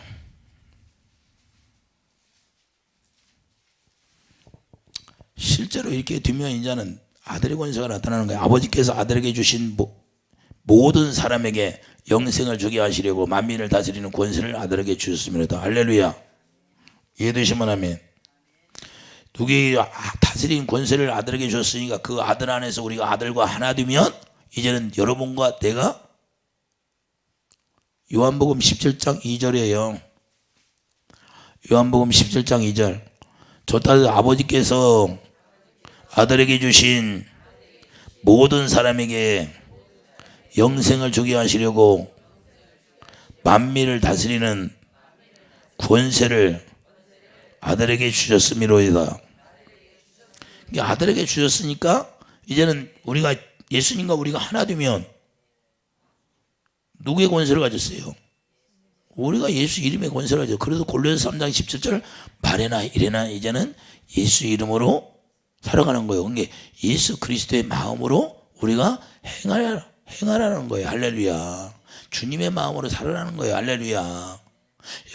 실제로 이렇게 되면 이제는 아들의 권세가 나타나는 거예요. 아버지께서 아들에게 주신 모든 사람에게 영생을 주게 하시려고 만민을 다스리는 권세를 아들에게 주셨습니다. 할렐루야. 이해되시면 아멘. 누구에게 다스리는 권세를 아들에게 줬으니까 그 아들 안에서 우리가 아들과 하나 되면 이제는 여러분과 내가 요한복음 17장 2절이에요. 요한복음 17장 2절. 저따 아버지께서 아들에게 주신 모든 사람에게 영생을 주게 하시려고 만민을 다스리는 권세를 아들에게 주셨음이로이다. 아들에게 주셨으니까 이제는 우리가 예수님과 우리가 하나 되면 누구의 권세를 가졌어요? 우리가 예수 이름의 권세를 가졌어요. 그래도 골로새 3장 17절 말해나 이래나 이제는 예수 이름으로 살아가는 거예요. 그러니까 예수 그리스도의 마음으로 우리가 행하라는 거예요. 할렐루야. 주님의 마음으로 살아라는 거예요. 할렐루야.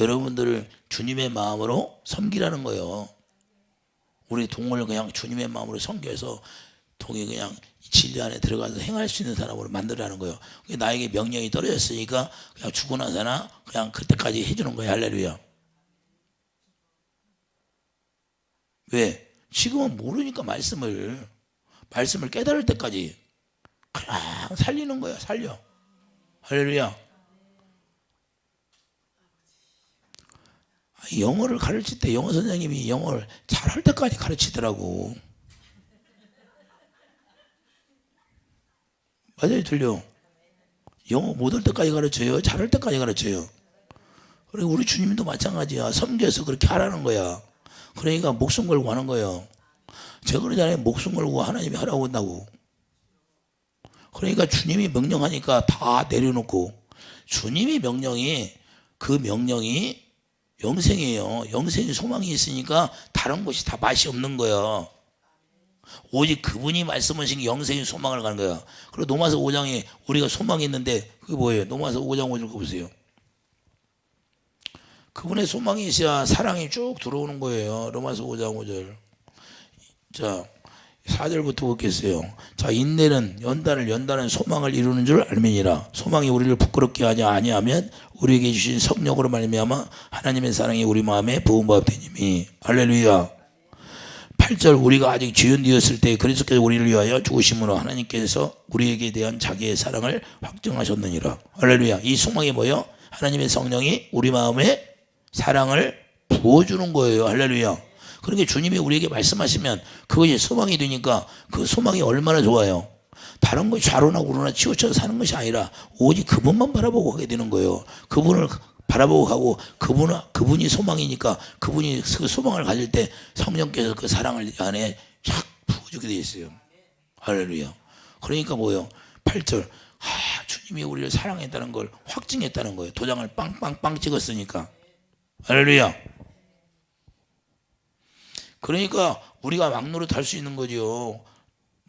여러분들을 주님의 마음으로 섬기라는 거예요. 우리 동을 그냥 주님의 마음으로 섬겨서 동이 그냥 진리 안에 들어가서 행할 수 있는 사람으로 만들라는 거예요. 나에게 명령이 떨어졌으니까 그냥 죽고 나서나 그냥 그때까지 해주는 거예요. 할렐루야. 왜? 지금은 모르니까 말씀을 깨달을 때까지 그냥 살리는 거야. 살려. 할렐루야. 영어를 가르칠 때 영어 선생님이 영어를 잘할 때까지 가르치더라고. 맞아요, 틀려. 영어 못할 때까지 가르쳐요. 잘할 때까지 가르쳐요. 그리고 우리 주님도 마찬가지야. 섬겨서 그렇게 하라는 거야. 그러니까 목숨 걸고 하는 거예요. 제가 그러잖아요. 목숨 걸고 하나님이 하라고 한다고. 그러니까 주님이 명령하니까 다 내려놓고, 주님이 그 명령이 영생이에요. 영생이 소망이 있으니까 다른 것이 다 맛이 없는 거예요. 오직 그분이 말씀하신 영생의 소망을 가는 거야. 그리고 로마서 5장에 우리가 소망이 있는데 그게 뭐예요? 로마서 5장 5절 보세요. 그분의 소망이 있어야 사랑이 쭉 들어오는 거예요. 로마서 5장 5절. 자, 4절부터 보겠어요. 자, 인내는 연단은 소망을 이루는 줄 알미니라. 소망이 우리를 부끄럽게 하지 아니하면 우리에게 주신 성령으로 말미암아 하나님의 사랑이 우리 마음에 부은 되님이. 할렐루야. 8절 우리가 아직 죄인 되었을 때 그리스도께서 우리를 위하여 죽으심으로 하나님께서 우리에게 대한 자기의 사랑을 확증하셨느니라. 할렐루야. 이 소망이 뭐예요? 하나님의 성령이 우리 마음에 사랑을 부어주는 거예요. 할렐루야. 그러니까 주님이 우리에게 말씀하시면 그것이 소망이 되니까 그 소망이 얼마나 좋아요. 다른 것이 좌로나 우로나 치우쳐서 사는 것이 아니라 오직 그분만 바라보고 하게 되는 거예요. 그분을 바라보고 가고 그분이 소망이니까 그분이 그 소망을 가질 때 성령께서 그 사랑을 안에 쫙 부어주게 돼 있어요. 할렐루야. 그러니까 뭐예요? 8절 주님이 우리를 사랑했다는 걸 확증했다는 거예요. 도장을 빵빵빵 찍었으니까. 할렐루야. 그러니까 우리가 왕노릇 할 수 있는 거죠.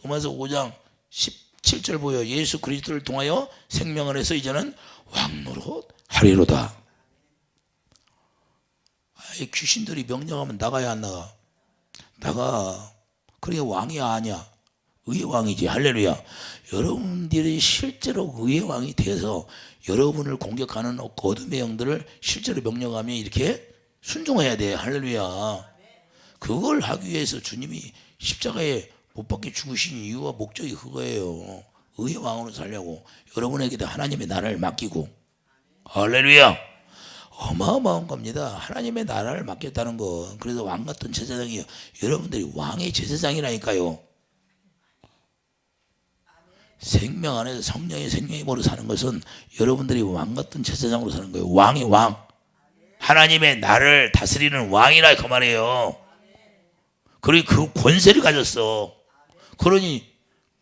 로마서 5장 17절 보여. 예수 그리스도를 통하여 생명을 해서 이제는 왕노릇 하리로다. 귀신들이 명령하면 나가야 안 나가? 나가. 그러니까 왕이 아니야. 의의 왕이지. 할렐루야. 여러분들이 실제로 의의 왕이 돼서 여러분을 공격하는 어둠의 영들을 실제로 명령하면 이렇게 순종해야 돼. 할렐루야. 그걸 하기 위해서 주님이 십자가에 못 박혀 죽으신 이유와 목적이 그거예요. 의의 왕으로 살려고 여러분에게도 하나님의 나라를 맡기고. 할렐루야. 어마어마한 겁니다. 하나님의 나라를 맡겼다는 거. 그래서 왕 같은 제사장이요. 여러분들이 왕의 제사장이라니까요. 생명 안에서 성령의 생명이 모르 사는 것은 여러분들이 왕 같은 제사장으로 사는 거예요. 왕의 왕. 하나님의 나라를 다스리는 왕이라 그 말이에요. 그리고 그 권세를 가졌어. 그러니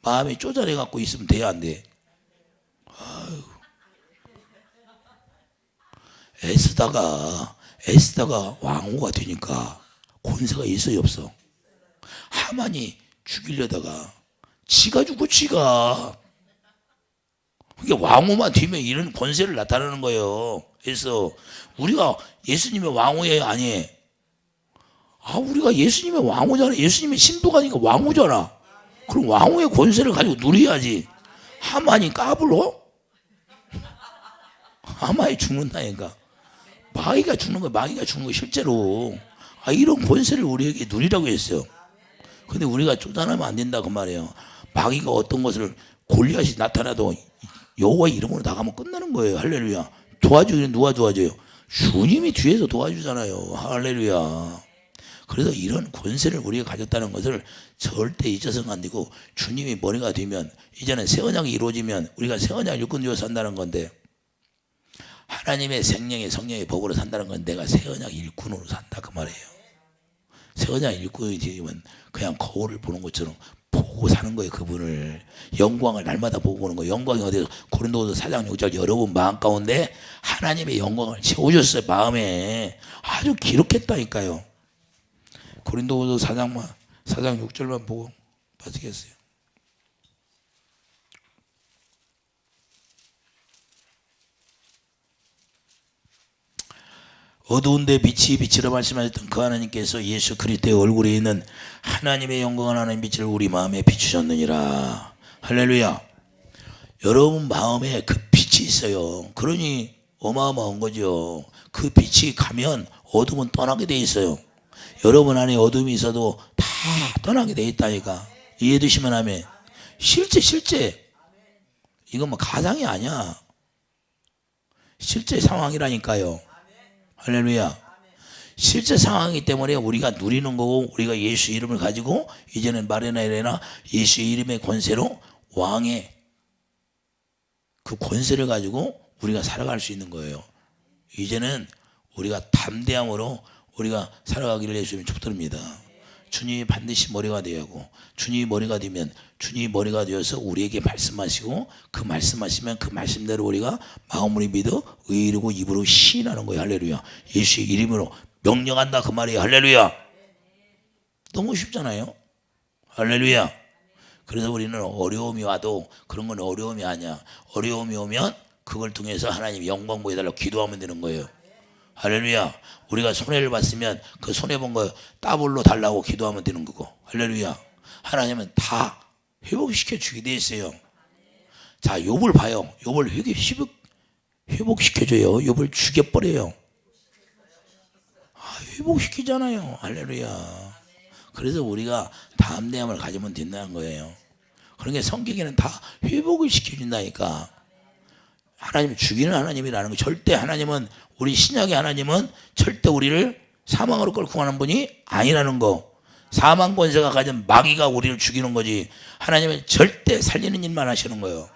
마음이 쪼잔해 갖고 있으면 돼야 안 돼? 아유. 애쓰다가 왕후가 되니까 권세가 있어요, 없어? 하만이 죽이려다가 지가 죽고 지가. 그러니까 왕후만 되면 이런 권세를 나타내는 거예요. 그래서 우리가 예수님의 왕후예요, 아니에요? 우리가 예수님의 왕후잖아. 예수님의 신부가 아니니까 왕후잖아. 그럼 왕후의 권세를 가지고 누려야지. 하만이 까불어? 하만이 죽는다니까. 마귀가 죽는 거 실제로. 이런 권세를 우리에게 누리라고 했어요. 근데 우리가 쪼잔하면 안 된다 그 말이에요. 마귀가 어떤 것을 골리앗이 나타나도 여호와 이름으로 나가면 끝나는 거예요. 할렐루야. 도와주기는 누가 도와줘요? 주님이 뒤에서 도와주잖아요. 할렐루야. 그래서 이런 권세를 우리가 가졌다는 것을 절대 잊어서는 안 되고, 주님이 머리가 되면 이제는 새 언약이 이루어지면 우리가 새 언약 일꾼 되어 산다는 건데, 하나님의 생명의 성령의 법으로 산다는 건 내가 새 언약 일꾼으로 산다 그 말이에요. 새 언약 일꾼이 되면 그냥 거울을 보는 것처럼 보고 사는 거예요. 그분을 영광을 날마다 보고 오는 거예요. 영광이 어디서 고린도후서 4장 6절 여러분 마음 가운데 하나님의 영광을 채워줬어요. 마음에 아주 기록했다니까요. 고린도후서 4장 6절만 보고 빠지겠어요. 어두운데 빛이 빛이라 말씀하셨던 그 하나님께서 예수 그리스도의 얼굴에 있는 하나님의 영광을 하는 빛을 우리 마음에 비추셨느니라. 할렐루야. 여러분 마음에 그 빛이 있어요. 그러니 어마어마한 거죠. 그 빛이 가면 어둠은 떠나게 돼 있어요. 여러분 안에 어둠이 있어도 다 떠나게 돼 있다니까. 이해되시면 하면 실제 이건 뭐 가상이 아니야. 실제 상황이라니까요. 할렐루야. 실제 상황이기 때문에 우리가 누리는 거고, 우리가 예수 이름을 가지고 이제는 말이나 이래나 예수 이름의 권세로 왕의 그 권세를 가지고 우리가 살아갈 수 있는 거예요. 이제는 우리가 담대함으로 우리가 살아가기를 예수님 축복드립니다. 주님이 반드시 머리가 되어야 하고, 주님이 머리가 되면 주님이 머리가 되어서 우리에게 말씀하시고, 그 말씀하시면 그 말씀대로 우리가 마음으로 믿어 의로 입으로 시인하는 거예요. 할렐루야. 예수의 이름으로 명령한다 그 말이에요. 할렐루야. 너무 쉽잖아요. 할렐루야. 그래서 우리는 어려움이 와도 그런 건 어려움이 아니야. 어려움이 오면 그걸 통해서 하나님 영광 보여달라고 기도하면 되는 거예요. 할렐루야. 우리가 손해를 봤으면 그 손해본 거 더블로 달라고 기도하면 되는 거고. 할렐루야. 하나님은 다 회복시켜 주게 돼 있어요. 자, 욥을 봐요. 욥을 회복시켜줘요. 욥을 죽여버려요. 회복시키잖아요. 할렐루야. 그래서 우리가 담대함을 가지면 된다는 거예요. 그러니까 성경에는 다 회복을 시켜준다니까. 하나님은 죽이는 하나님이라는 거. 절대 하나님은, 우리 신약의 하나님은 절대 우리를 사망으로 끌고 가는 분이 아니라는 거. 사망 권세가 가진 마귀가 우리를 죽이는 거지, 하나님은 절대 살리는 일만 하시는 거예요.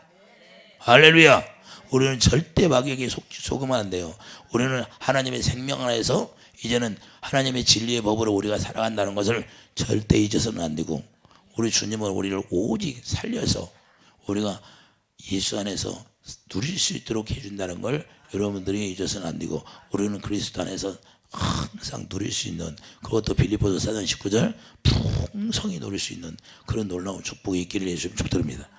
할렐루야. 우리는 절대 마귀에게 속으면 안 돼요. 우리는 하나님의 생명 안에서 이제는 하나님의 진리의 법으로 우리가 살아간다는 것을 절대 잊어서는 안 되고, 우리 주님은 우리를 오직 살려서 우리가 예수 안에서 누릴 수 있도록 해준다는 걸 여러분들이 잊어서는 안 되고, 우리는 그리스도 안에서 항상 누릴 수 있는, 그것도 빌립보서 4장 19절 풍성히 누릴 수 있는 그런 놀라운 축복이 있기를 예수님 축복드립니다.